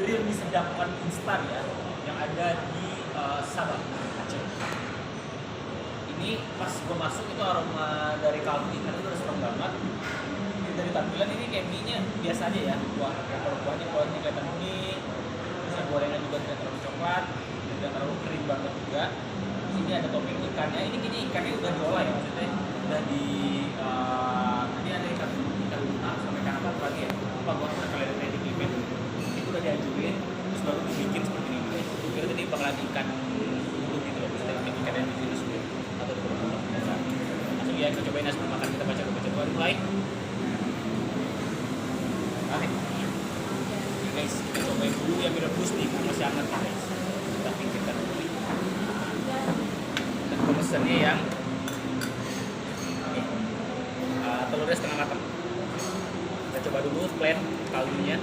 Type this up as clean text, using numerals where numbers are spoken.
real mie sedapan instan ya, yang ada di Sabang, Aceh. Ini pas gue masuk itu aroma dari kaldu ikan itu udah strong banget. Dari tampilan ini kayak mie-nya biasa aja ya. Kalau kuahnya kelihatan unik, terus gorengan juga tidak terlalu coklat, tidak terlalu kering banget juga. Ini ada topping ikannya. Ini kayaknya ikannya udah diolah ya, maksudnya udah di tadi ada ikan tuna sama ikan apa lagi ya? Lupa gue pernah kalian lihat di klipnya. Itu udah dihancurin, terus baru dibikin seperti ini. Kira tadi bakalan ikan bulu gitu loh, maksudnya ikan yang divirus gitu atau dikurung-kurung biasa. Langsung ya kita cobain sebelum makan, kita baca dulu mulai. Oke guys, kita cobain dulu yang direbus nih, masih hangat ya guys. Kita pikirkan dulu. Dan pemesannya yang telurnya setengah matang. Kita coba dulu plain kaldunya.